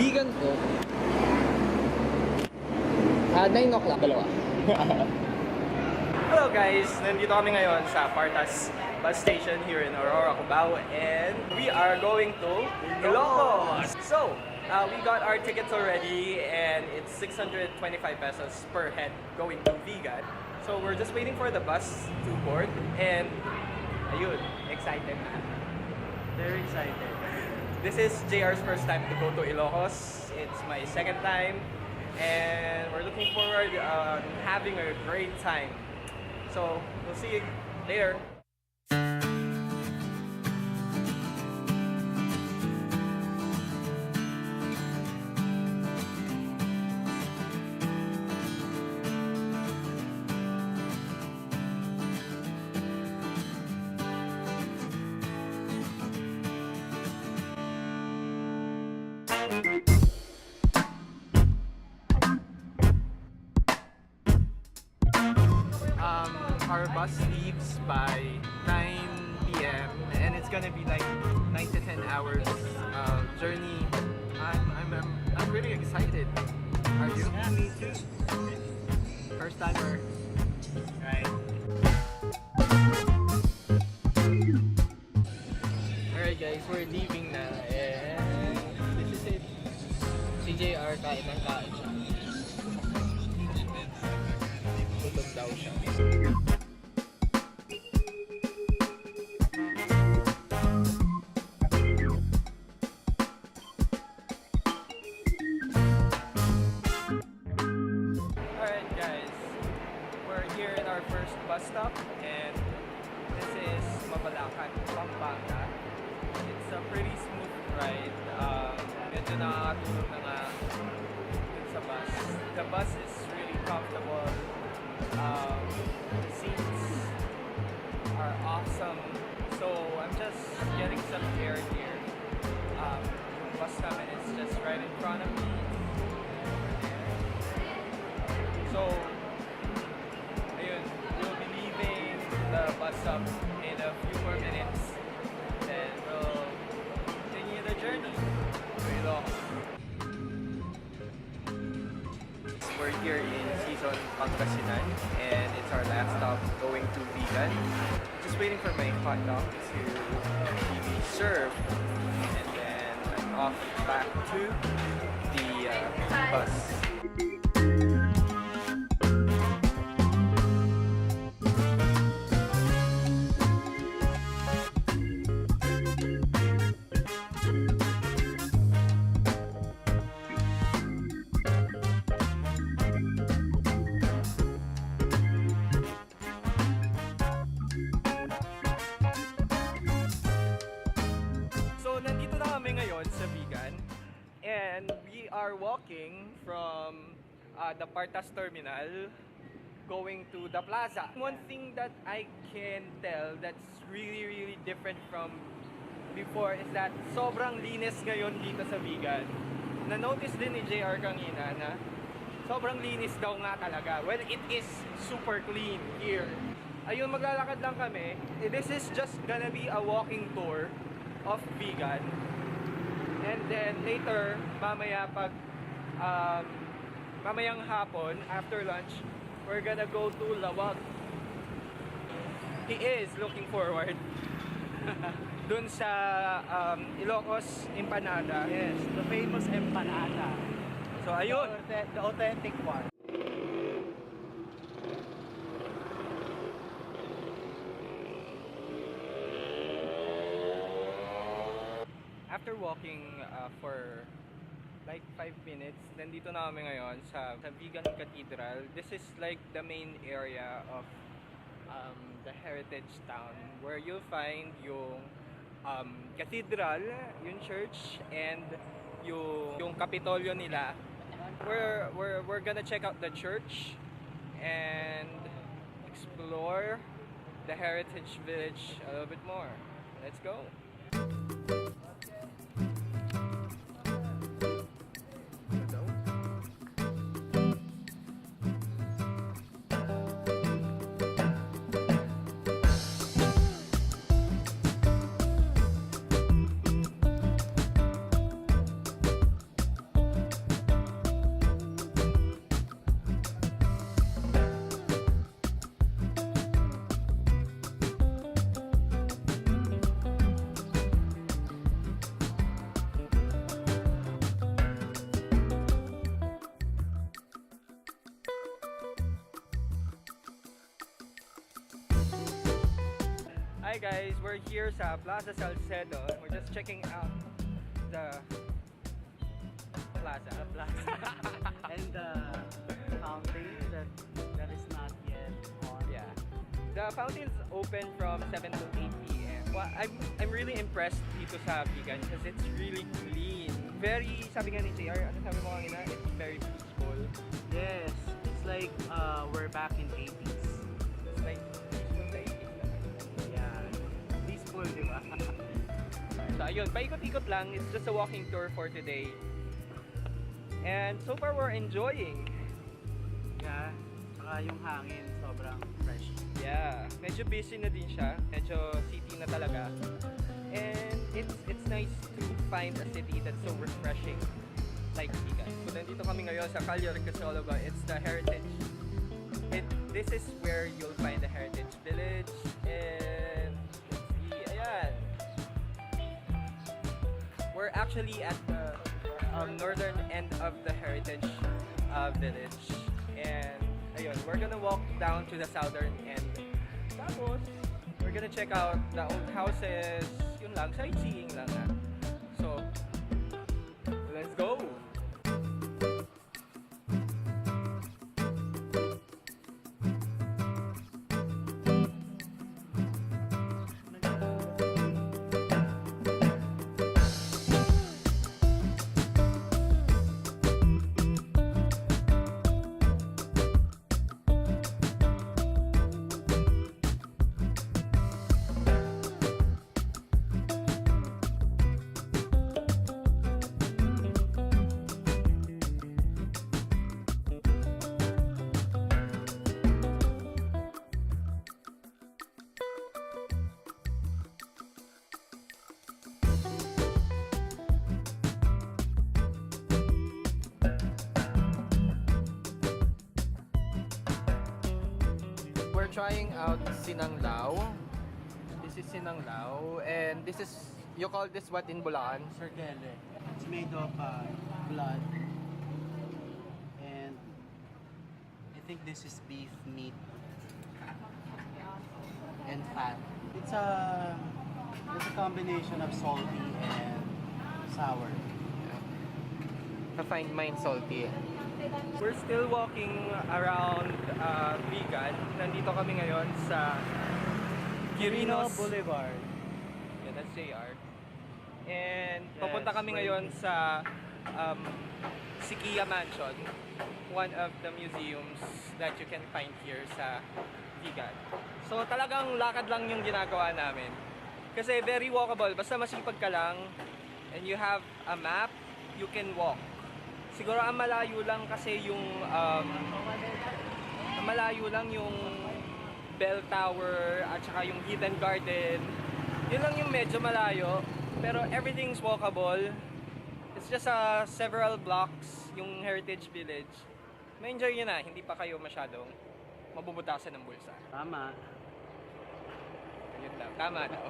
Vigan ko. 9 o'clock, dalawa. Hello guys! Nandito kami ngayon sa PARTAS bus station here in Aurora, Cubao, and we are going to Ilocos! So, we got our tickets already and it's 625 pesos per head going to Vigan. So we're just waiting for the bus to board and ayun, excited na. Very excited. This is JR's first time to go to Ilocos. It's my second time and we're looking forward having a great time. So, we'll see you later. Our bus leaves by 9 p.m. and it's gonna be like 9 to 10 hours journey. I'm really excited. Are you? Yeah, me too. First timer. Right. Alright guys, we're leaving na and this is it. CJR kain ng kain siya. Tutog daw siya. First bus stop and this is MABALACAT, Pampanga. It's a pretty smooth ride. Medyo nakakatulog na nga dun sa bus. The bus is really comfortable. The seats are awesome. So I'm just getting some air here. The bus stop is just right in front of me. So the bus stop in a few more minutes, then we'll continue the journey to Ilocos. We're here in SISON, Pangasinan, and it's our last stop going to Vigan. Just waiting for my hot dog to be served, and then I'm off back to the bus. Nandito na kami ngayon sa Vigan and we are walking from the PARTAS terminal going to the PLAZA. One thing that I can tell that's really different from before is that sobrang linis ngayon dito sa Vigan. Na-notice din ni JR kanina na sobrang linis daw nga talaga. Well, it is super clean here. Ayun, maglalakad lang kami. This is just gonna be a walking tour of Vigan, and then later mamaya pag mamayang hapon after lunch we're gonna go to Lawag. He is looking forward dun sa Ilocos Empenadas. Yes, the famous empanada. So ayun, The authentic one. after walking for like 5 minutes, nandito na kami ngayon sa Vigan Cathedral. This is like the main area of the heritage town where you'll find yung cathedral, yung church, and yung kapitolyo nila. We're gonna check out the church and explore the heritage village a little bit more. Let's go. Hi guys, we're here sa Plaza Salcedo. We're just checking out the plaza. The plaza. And the fountain that is not yet on. Yeah. The fountain's open from 7 to 8 p.m. Well, I'm really impressed dito sa Vigan because it's really clean. Very, sabi nga ni JR, ano sabi mo kanina? It's very peaceful. Yes, it's like we're back in 80s. It's like peaceful sa 80s lang. Yeah, peaceful, di ba? So ayun, paikot-ikot lang. It's just a walking tour for today. And so far we're enjoying. Yeah, saka yung hangin sobrang fresh. Yeah, medyo busy na din siya. Medyo city na talaga. And it's nice to find a city that's so refreshing like Vigan. So nandito kami ngayon sa CRISOLOGO. It's the heritage. This is where you'll find the heritage village. And let's see, ayan. We're actually at the northern end of the heritage village. And ayun, we're gonna walk down to the southern end. Tapos, we're gonna check out the old houses. Yun lang, sightseeing lang ha. So, let's go! We're trying out Sinanglao. This is Sinanglao, and this is, you call this what in Bulacan? Sargele. It's made of blood. And I think this is beef meat and fat. It's a combination of salty and sour. I find mine salty. We're still walking around Vigan. Nandito kami ngayon sa Quirino Quirinos Boulevard. Yeah, that's JR. And papunta kami ngayon sa Sikia Mansion, one of the museums that you can find here sa Vigan. So talagang lakad lang yung ginagawa namin. Kasi very walkable. Basta masipag ka lang and you have a map, you can walk. Siguro ang malayo lang kasi yung Bell Tower at saka yung Hidden Garden. Yun lang yung medyo malayo, pero everything's walkable. It's just several blocks yung Heritage Village. Ma-enjoy nyo na, hindi pa kayo masyadong mabubutasan ng bulsa. Tama. Yun lang, tama daw.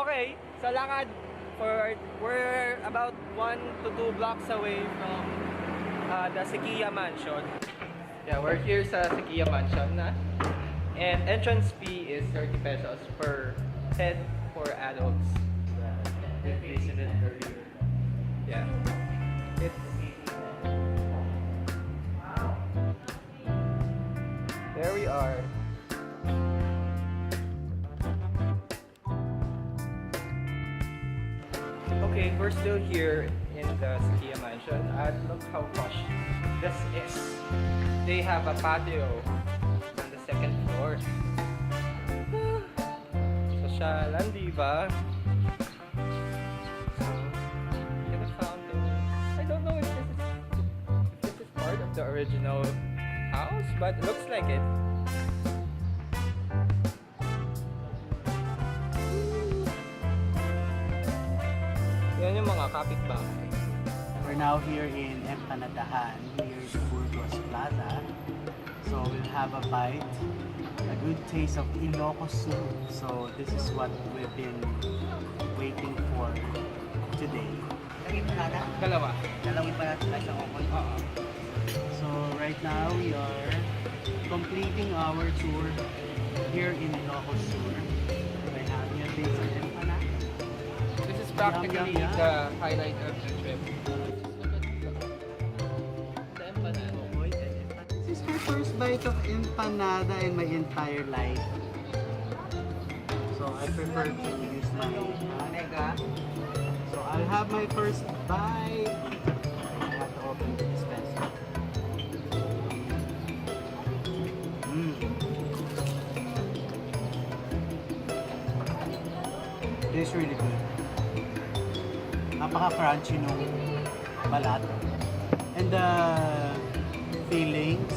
Okay, sa lakad we're about 1 to 2 blocks away from the Sikia Mansion. Yeah, we're here sa Sikia Mansion na. And entrance fee is 30 pesos per head for adults. We visited earlier. Yeah. There we are. Okay, we're still here in the Sikia Mansion and look how posh this is. They have a patio on the second floor. Sosyalan, di ba? So, get a fountain. I don't know if this is part of the original house, but it looks like it. Yan yung mga kapitbahay. We're now here in Empanadahan, near the BURGOS Plaza. So we'll have a bite, a good taste of Ilocos Sur. So this is what we've been waiting for today. Dalawa. So right now we are completing our tour here in Ilocos Sur. I have here this empanada. This is practically Yum, yum, yum. the highlight of the trip. The empanada. This is my first bite of empanada in my entire life. So I prefer to use my So I'll have my first bite. I have to open the dispenser. It is really good. Napaka-crunchy nung balat. And the fillings,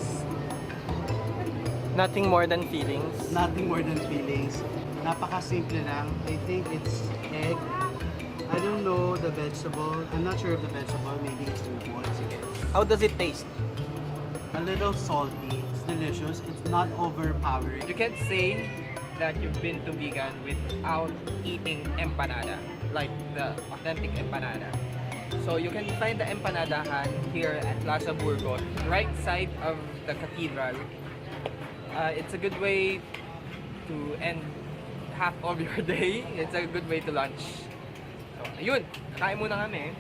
Nothing more than feelings. nothing more than fillings. Napaka-simple lang. I think it's egg. I don't know the vegetable. I'm not sure of the vegetable. Maybe it's bubos. How does it taste? A little salty. It's delicious. It's not overpowering. You can't say that you've been to Vigan without eating empanada, like the authentic empanada. So you can find the empanadahan here at Plaza Burgos, right side of the cathedral. It's a good way to end half of your day. It's a good way to lunch. So, ayun, kain muna kami.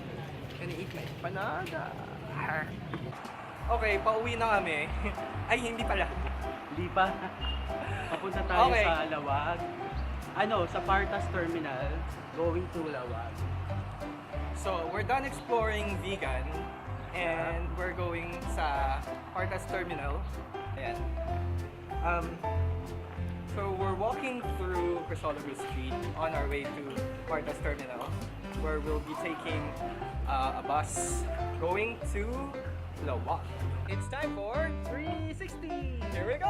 Gonna eat my empanada. Okay, pauwi na kami. Ay, hindi pala. Hindi pa. Papunta tayo Okay. sa Lawag. Ano, sa PARTAS Terminal, going to Lawag. So, we're done exploring Vigan and we're going sa PARTAS Terminal. Ayan. So, we're walking through CRISOLOGO Street on our way to PARTAS Terminal where we'll be taking a bus going to Lawag. It's time for 360! Here we go!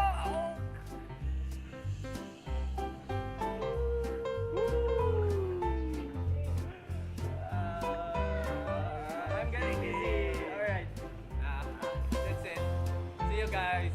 I'm getting dizzy. Alright. That's it. See you guys.